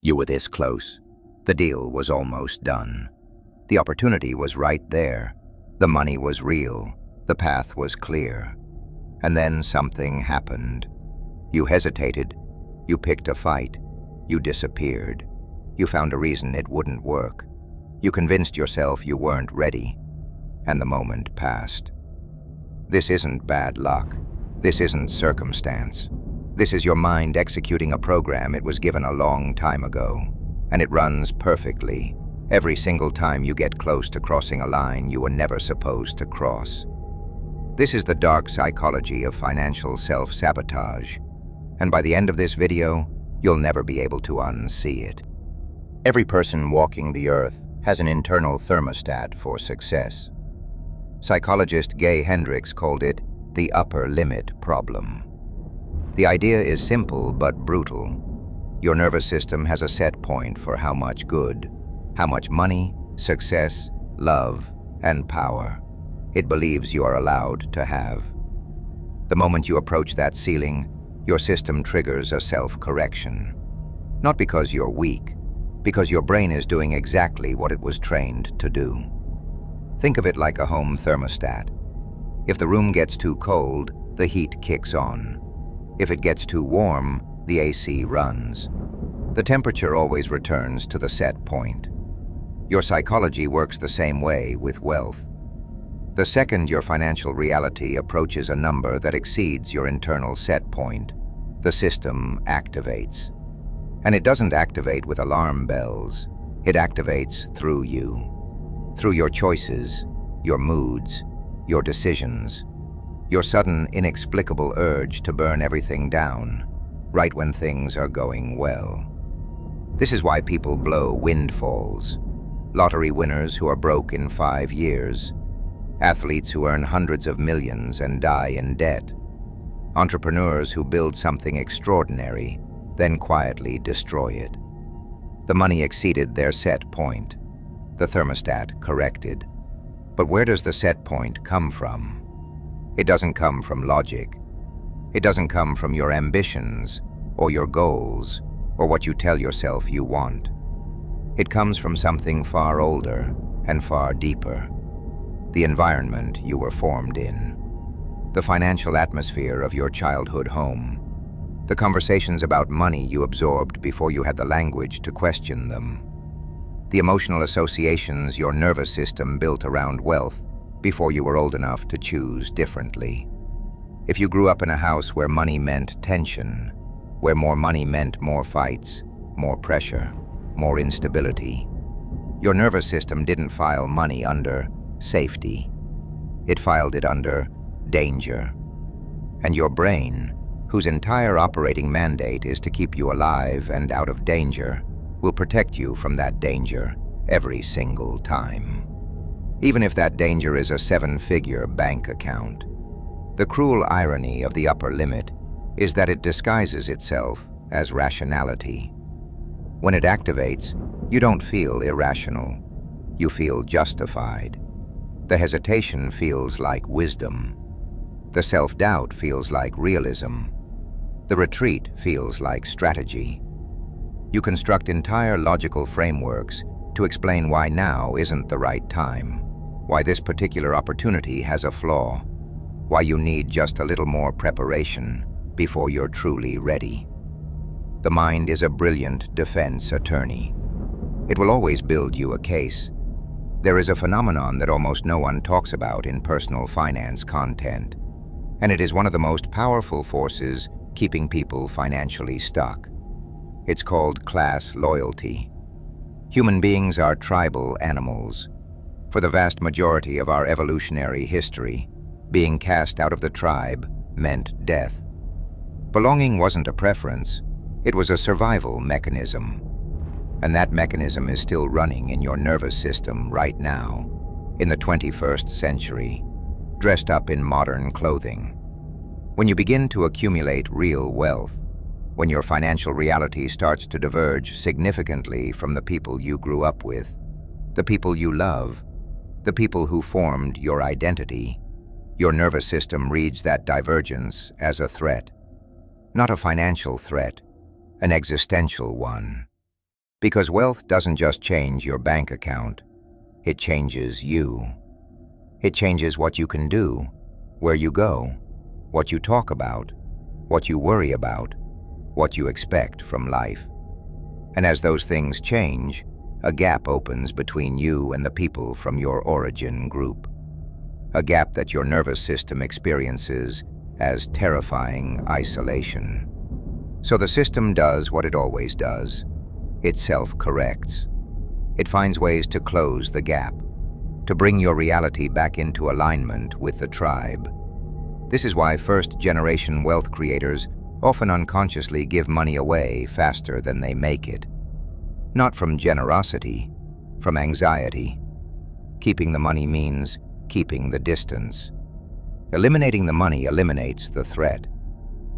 You were this close. The deal was almost done. The opportunity was right there. The money was real. The path was clear. And then something happened. You hesitated. You picked a fight. You disappeared. You found a reason it wouldn't work. You convinced yourself you weren't ready. And the moment passed. This isn't bad luck. This isn't circumstance. This is your mind executing a program it was given a long time ago. And it runs perfectly every single time you get close to crossing a line you were never supposed to cross. This is the dark psychology of financial self-sabotage. And by the end of this video, you'll never be able to unsee it. Every person walking the earth has an internal thermostat for success. Psychologist Gay Hendricks called it the upper limit problem. The idea is simple but brutal. Your nervous system has a set point for how much good, how much money, success, love, and power it believes you are allowed to have. The moment you approach that ceiling, your system triggers a self-correction. Not because you're weak, because your brain is doing exactly what it was trained to do. Think of it like a home thermostat. If the room gets too cold, the heat kicks on. If it gets too warm, the AC runs. The temperature always returns to the set point. Your psychology works the same way with wealth. The second your financial reality approaches a number that exceeds your internal set point, the system activates. And it doesn't activate with alarm bells. It activates through you. Through your choices, your moods, your decisions, your sudden inexplicable urge to burn everything down, right when things are going well. This is why people blow windfalls. Lottery winners who are broke in 5 years. Athletes who earn hundreds of millions and die in debt. Entrepreneurs who build something extraordinary, then quietly destroy it. The money exceeded their set point. The thermostat corrected. But where does the set point come from? It doesn't come from logic. It doesn't come from your ambitions, or your goals, or what you tell yourself you want. It comes from something far older and far deeper. The environment you were formed in. The financial atmosphere of your childhood home. The conversations about money you absorbed before you had the language to question them. The emotional associations your nervous system built around wealth before you were old enough to choose differently. If you grew up in a house where money meant tension, where more money meant more fights, more pressure, more instability, your nervous system didn't file money under safety. It filed it under danger. And your brain, whose entire operating mandate is to keep you alive and out of danger, will protect you from that danger every single time. Even if that danger is a 7-figure bank account. The cruel irony of the upper limit is that it disguises itself as rationality. When it activates, you don't feel irrational. You feel justified. The hesitation feels like wisdom. The self-doubt feels like realism. The retreat feels like strategy. You construct entire logical frameworks to explain why now isn't the right time, why this particular opportunity has a flaw, why you need just a little more preparation before you're truly ready. The mind is a brilliant defense attorney. It will always build you a case. There is a phenomenon that almost no one talks about in personal finance content, and it is one of the most powerful forces keeping people financially stuck. It's called class loyalty. Human beings are tribal animals. For the vast majority of our evolutionary history, being cast out of the tribe meant death. Belonging wasn't a preference, it was a survival mechanism. And that mechanism is still running in your nervous system right now, in the 21st century, dressed up in modern clothing. When you begin to accumulate real wealth, when your financial reality starts to diverge significantly from the people you grew up with, the people you love, the people who formed your identity, your nervous system reads that divergence as a threat. Not a financial threat, an existential one. Because wealth doesn't just change your bank account, it changes you. It changes what you can do, where you go, what you talk about, what you worry about, what you expect from life. And as those things change, a gap opens between you and the people from your origin group. A gap that your nervous system experiences as terrifying isolation. So the system does what it always does. It self-corrects. It finds ways to close the gap, to bring your reality back into alignment with the tribe. This is why first-generation wealth creators often unconsciously give money away faster than they make it. Not from generosity, from anxiety. Keeping the money means keeping the distance. Eliminating the money eliminates the threat.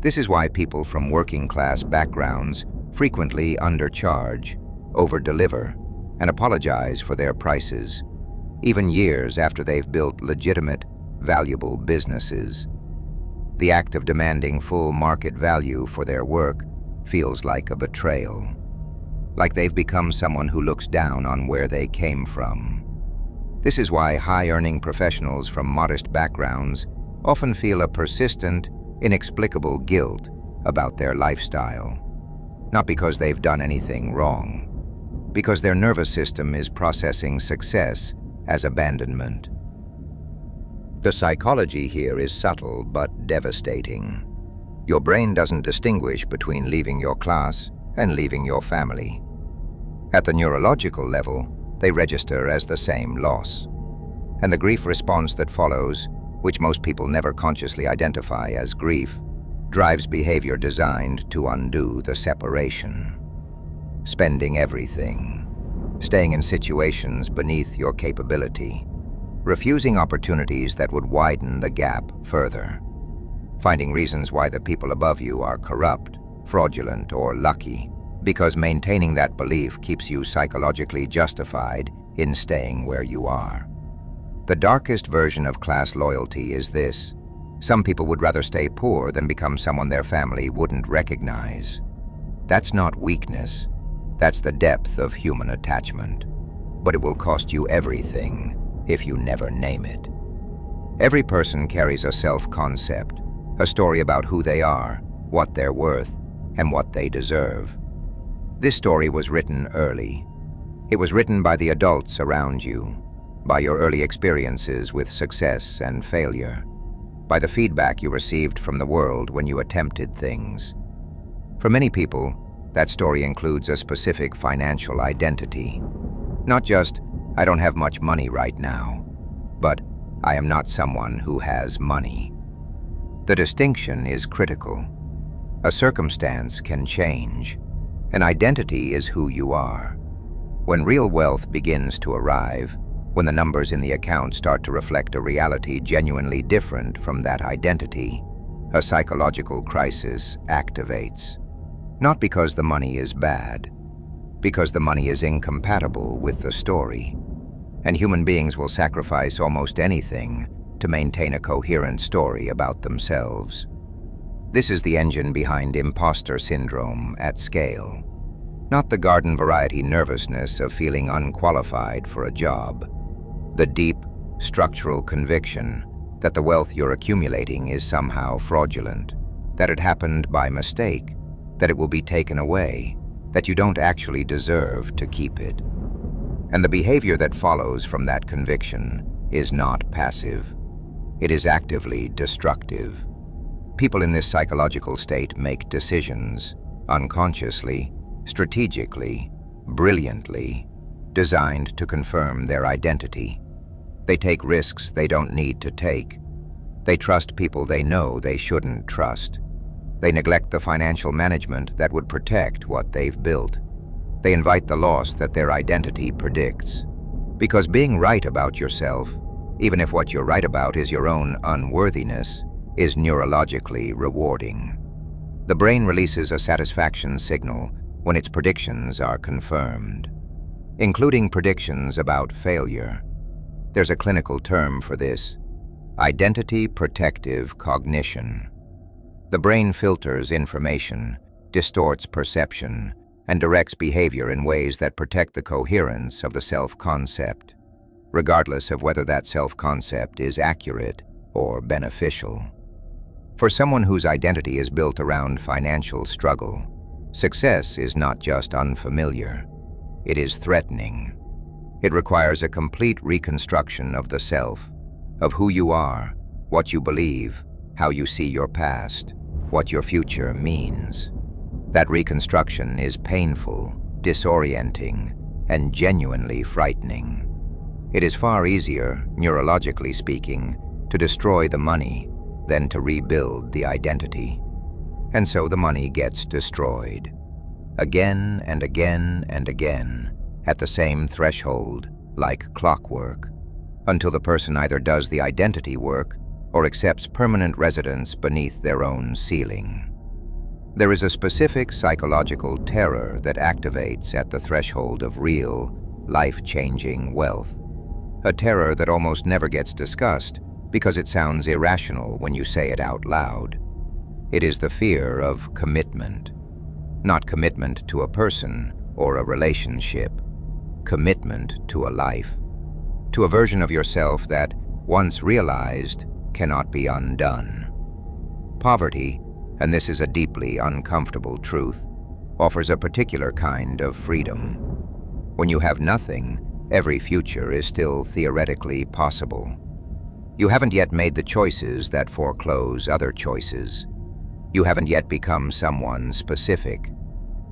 This is why people from working-class backgrounds frequently undercharge, overdeliver, and apologize for their prices, even years after they've built legitimate, valuable businesses. The act of demanding full market value for their work feels like a betrayal, like they've become someone who looks down on where they came from. This is why high-earning professionals from modest backgrounds often feel a persistent, inexplicable guilt about their lifestyle. Not because they've done anything wrong, because their nervous system is processing success as abandonment. The psychology here is subtle but devastating. Your brain doesn't distinguish between leaving your class and leaving your family. At the neurological level, they register as the same loss. And the grief response that follows, which most people never consciously identify as grief, drives behavior designed to undo the separation. Spending everything, staying in situations beneath your capability, refusing opportunities that would widen the gap further, finding reasons why the people above you are corrupt, fraudulent, or lucky, because maintaining that belief keeps you psychologically justified in staying where you are. The darkest version of class loyalty is this: some people would rather stay poor than become someone their family wouldn't recognize. That's not weakness, that's the depth of human attachment. But it will cost you everything if you never name it. Every person carries a self-concept, a story about who they are, what they're worth, and what they deserve. This story was written early. It was written by the adults around you, by your early experiences with success and failure, by the feedback you received from the world when you attempted things. For many people, that story includes a specific financial identity. Not just, I don't have much money right now, but I am not someone who has money. The distinction is critical. A circumstance can change. An identity is who you are. When real wealth begins to arrive, when the numbers in the account start to reflect a reality genuinely different from that identity, a psychological crisis activates. Not because the money is bad, because the money is incompatible with the story. And human beings will sacrifice almost anything to maintain a coherent story about themselves. This is the engine behind imposter syndrome at scale. Not the garden variety nervousness of feeling unqualified for a job. The deep, structural conviction that the wealth you're accumulating is somehow fraudulent, that it happened by mistake, that it will be taken away, that you don't actually deserve to keep it. And the behavior that follows from that conviction is not passive. It is actively destructive. People in this psychological state make decisions, unconsciously, strategically, brilliantly, designed to confirm their identity. They take risks they don't need to take. They trust people they know they shouldn't trust. They neglect the financial management that would protect what they've built. They invite the loss that their identity predicts. Because being right about yourself, even if what you're right about is your own unworthiness, is neurologically rewarding. The brain releases a satisfaction signal when its predictions are confirmed, including predictions about failure. There's a clinical term for this: identity protective cognition. The brain filters information, distorts perception, and directs behavior in ways that protect the coherence of the self-concept, regardless of whether that self-concept is accurate or beneficial. For someone whose identity is built around financial struggle, success is not just unfamiliar, it is threatening. It requires a complete reconstruction of the self, of who you are, what you believe, how you see your past, what your future means. That reconstruction is painful, disorienting, and genuinely frightening. It is far easier, neurologically speaking, to destroy the money than to rebuild the identity. And so the money gets destroyed. Again and again and again, at the same threshold, like clockwork, until the person either does the identity work or accepts permanent residence beneath their own ceiling. There is a specific psychological terror that activates at the threshold of real, life-changing wealth. A terror that almost never gets discussed because it sounds irrational when you say it out loud. It is the fear of commitment. Not commitment to a person or a relationship. Commitment to a life. To a version of yourself that, once realized, cannot be undone. Poverty, and this is a deeply uncomfortable truth, offers a particular kind of freedom. When you have nothing, every future is still theoretically possible. You haven't yet made the choices that foreclose other choices. You haven't yet become someone specific.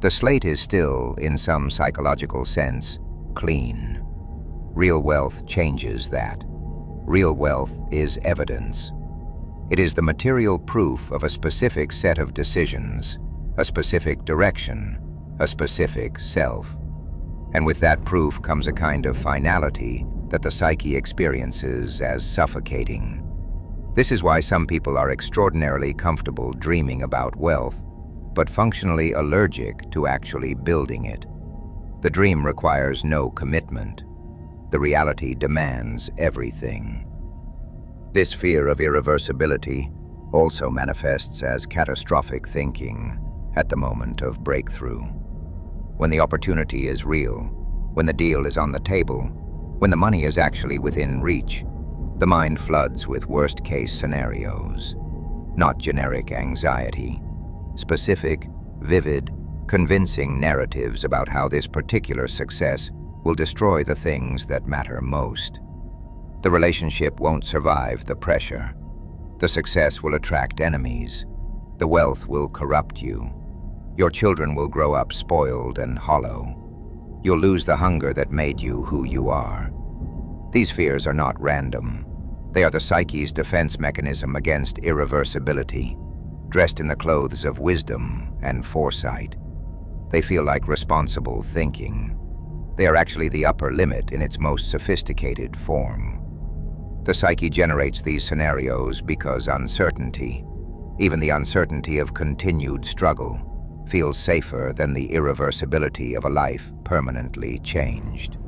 The slate is still, in some psychological sense, clean. Real wealth changes that. Real wealth is evidence. It is the material proof of a specific set of decisions, a specific direction, a specific self. And with that proof comes a kind of finality that the psyche experiences as suffocating. This is why some people are extraordinarily comfortable dreaming about wealth, but functionally allergic to actually building it. The dream requires no commitment. The reality demands everything. This fear of irreversibility also manifests as catastrophic thinking at the moment of breakthrough. When the opportunity is real, when the deal is on the table, when the money is actually within reach, the mind floods with worst-case scenarios. Not generic anxiety. Specific, vivid, convincing narratives about how this particular success will destroy the things that matter most. The relationship won't survive the pressure. The success will attract enemies. The wealth will corrupt you. Your children will grow up spoiled and hollow. You'll lose the hunger that made you who you are. These fears are not random. They are the psyche's defense mechanism against irreversibility, dressed in the clothes of wisdom and foresight. They feel like responsible thinking. They are actually the upper limit in its most sophisticated form. The psyche generates these scenarios because uncertainty, even the uncertainty of continued struggle, feels safer than the irreversibility of a life permanently changed.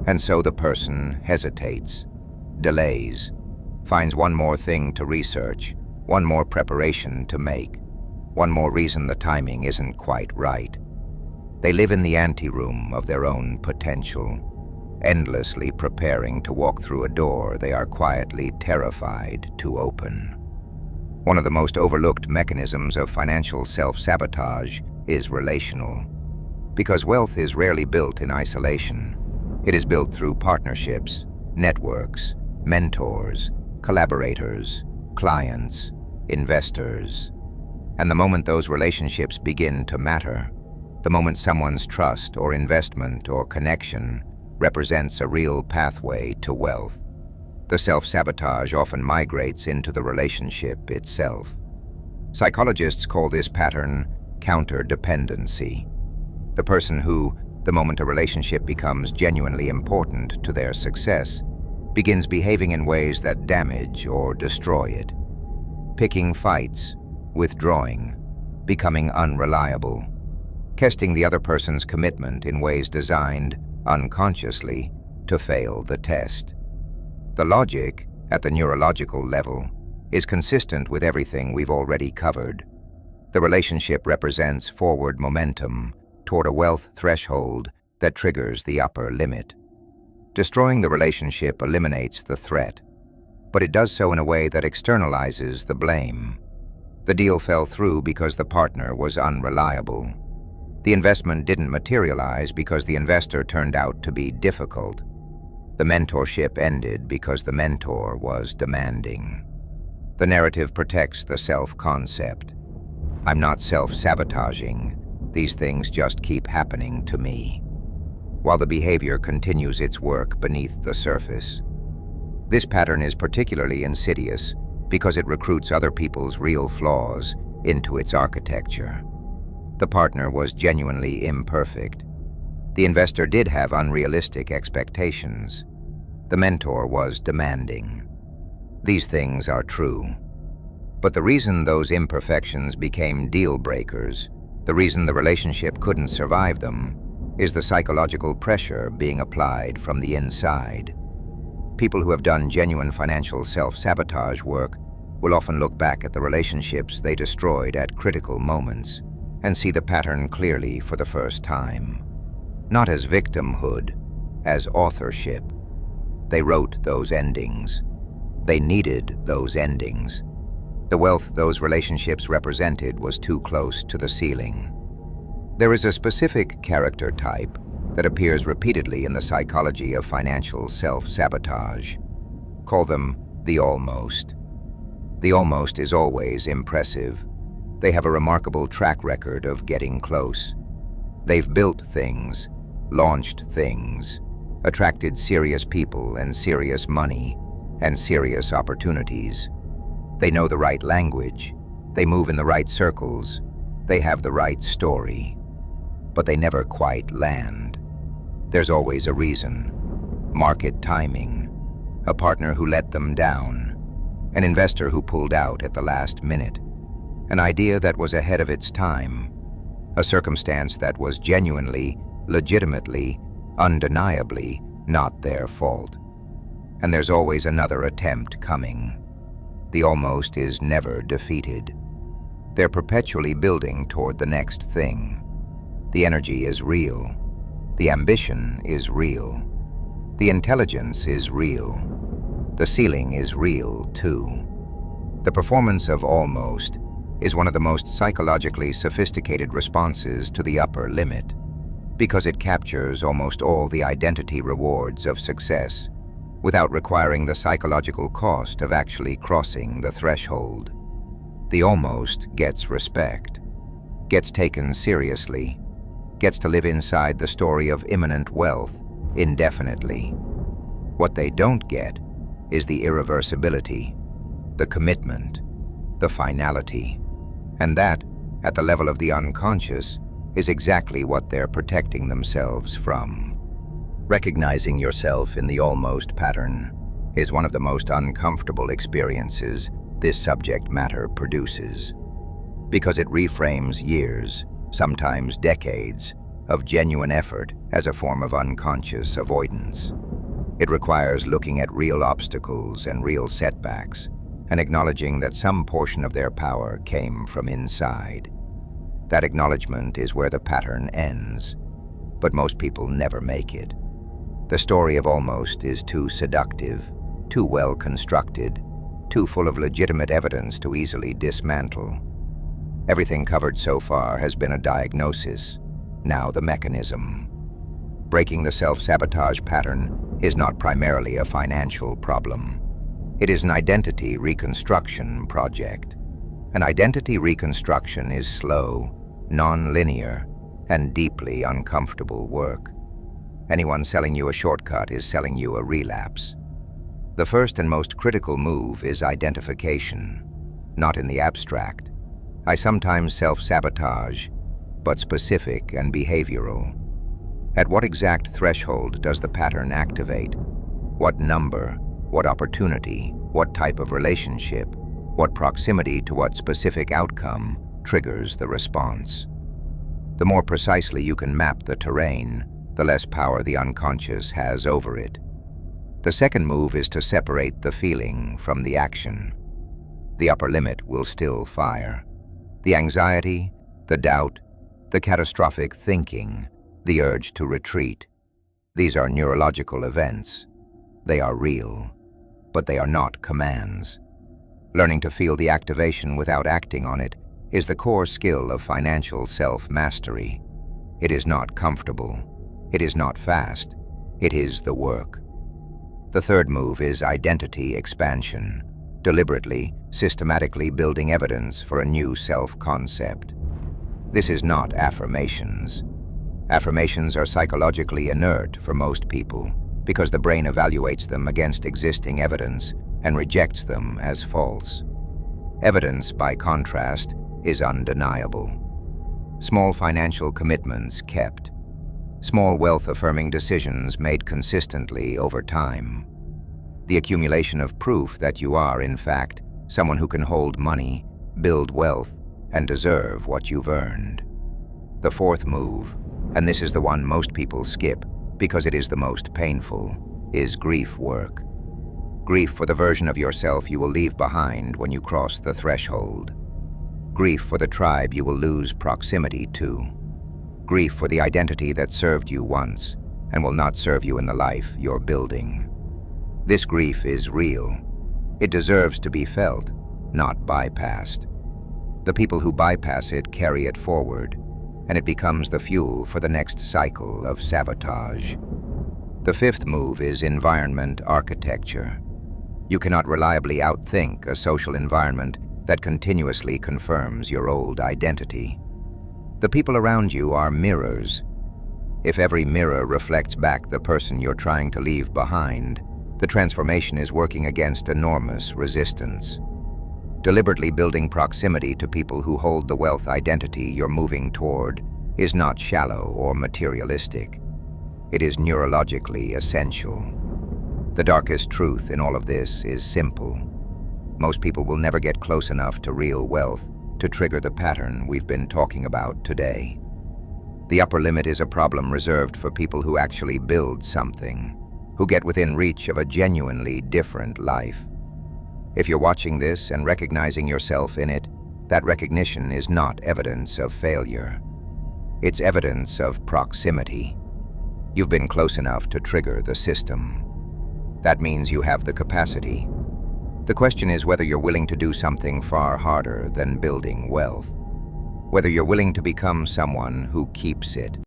And so the person hesitates, delays, finds one more thing to research, one more preparation to make, one more reason the timing isn't quite right. They live in the anteroom of their own potential, endlessly preparing to walk through a door they are quietly terrified to open. One of the most overlooked mechanisms of financial self-sabotage is relational. Because wealth is rarely built in isolation. It is built through partnerships, networks, mentors, collaborators, clients, investors. And the moment those relationships begin to matter, the moment someone's trust or investment or connection represents a real pathway to wealth, the self-sabotage often migrates into the relationship itself. Psychologists call this pattern counter-dependency. The person who, the moment a relationship becomes genuinely important to their success, begins behaving in ways that damage or destroy it. Picking fights, withdrawing, becoming unreliable, testing the other person's commitment in ways designed, unconsciously, to fail the test. The logic, at the neurological level, is consistent with everything we've already covered. The relationship represents forward momentum, toward a wealth threshold that triggers the upper limit. Destroying the relationship eliminates the threat, but it does so in a way that externalizes the blame. The deal fell through because the partner was unreliable. The investment didn't materialize because the investor turned out to be difficult. The mentorship ended because the mentor was demanding. The narrative protects the self-concept. I'm not self-sabotaging. These things just keep happening to me, while the behavior continues its work beneath the surface. This pattern is particularly insidious because it recruits other people's real flaws into its architecture. The partner was genuinely imperfect. The investor did have unrealistic expectations. The mentor was demanding. These things are true. But the reason those imperfections became deal breakers, the reason the relationship couldn't survive them, is the psychological pressure being applied from the inside. People who have done genuine financial self-sabotage work will often look back at the relationships they destroyed at critical moments and see the pattern clearly for the first time. Not as victimhood, as authorship. They wrote those endings. They needed those endings. The wealth those relationships represented was too close to the ceiling. There is a specific character type that appears repeatedly in the psychology of financial self-sabotage. Call them the almost. The almost is always impressive. They have a remarkable track record of getting close. They've built things, launched things, attracted serious people and serious money and serious opportunities. They know the right language. They move in the right circles. They have the right story. But they never quite land. There's always a reason. Market timing. A partner who let them down. An investor who pulled out at the last minute. An idea that was ahead of its time. A circumstance that was genuinely, legitimately, undeniably not their fault. And there's always another attempt coming. The almost is never defeated. They're perpetually building toward the next thing. The energy is real. The ambition is real. The intelligence is real. The ceiling is real, too. The performance of almost is one of the most psychologically sophisticated responses to the upper limit, because it captures almost all the identity rewards of success without requiring the psychological cost of actually crossing the threshold. The almost gets respect, gets taken seriously, gets to live inside the story of imminent wealth indefinitely. What they don't get is the irreversibility, the commitment, the finality. And that, at the level of the unconscious, is exactly what they're protecting themselves from. Recognizing yourself in the almost pattern is one of the most uncomfortable experiences this subject matter produces, because it reframes years, sometimes decades, of genuine effort as a form of unconscious avoidance. It requires looking at real obstacles and real setbacks and acknowledging that some portion of their power came from inside. That acknowledgement is where the pattern ends, but most people never make it. The story of almost is too seductive, too well constructed, too full of legitimate evidence to easily dismantle. Everything covered so far has been a diagnosis, now the mechanism. Breaking the self-sabotage pattern is not primarily a financial problem. It is an identity reconstruction project. An identity reconstruction is slow, non-linear, and deeply uncomfortable work. Anyone selling you a shortcut is selling you a relapse. The first and most critical move is identification, not in the abstract. I sometimes self-sabotage, but specific and behavioral. At what exact threshold does the pattern activate? What number? What opportunity? What type of relationship? What proximity to what specific outcome triggers the response? The more precisely you can map the terrain, the less power the unconscious has over it. The second move is to separate the feeling from the action. The upper limit will still fire. The anxiety, the doubt, the catastrophic thinking, the urge to retreat. These are neurological events. They are real, but they are not commands. Learning to feel the activation without acting on it is the core skill of financial self-mastery. It is not comfortable. It is not fast. It is the work. The third move is identity expansion, deliberately, systematically building evidence for a new self-concept. This is not affirmations. Affirmations are psychologically inert for most people because the brain evaluates them against existing evidence and rejects them as false. Evidence, by contrast, is undeniable. Small financial commitments kept. Small wealth-affirming decisions made consistently over time. The accumulation of proof that you are, in fact, someone who can hold money, build wealth, and deserve what you've earned. The fourth move, and this is the one most people skip because it is the most painful, is grief work. Grief for the version of yourself you will leave behind when you cross the threshold. Grief for the tribe you will lose proximity to. Grief for the identity that served you once and will not serve you in the life you're building. This grief is real. It deserves to be felt, not bypassed. The people who bypass it carry it forward, and it becomes the fuel for the next cycle of sabotage. The fifth move is environment architecture. You cannot reliably outthink a social environment that continuously confirms your old identity. The people around you are mirrors. If every mirror reflects back the person you're trying to leave behind, the transformation is working against enormous resistance. Deliberately building proximity to people who hold the wealth identity you're moving toward is not shallow or materialistic. It is neurologically essential. The darkest truth in all of this is simple. Most people will never get close enough to real wealth to trigger the pattern we've been talking about today. The upper limit is a problem reserved for people who actually build something, who get within reach of a genuinely different life. If you're watching this and recognizing yourself in it, that recognition is not evidence of failure. It's evidence of proximity. You've been close enough to trigger the system. That means you have the capacity. The question is whether you're willing to do something far harder than building wealth. Whether you're willing to become someone who keeps it.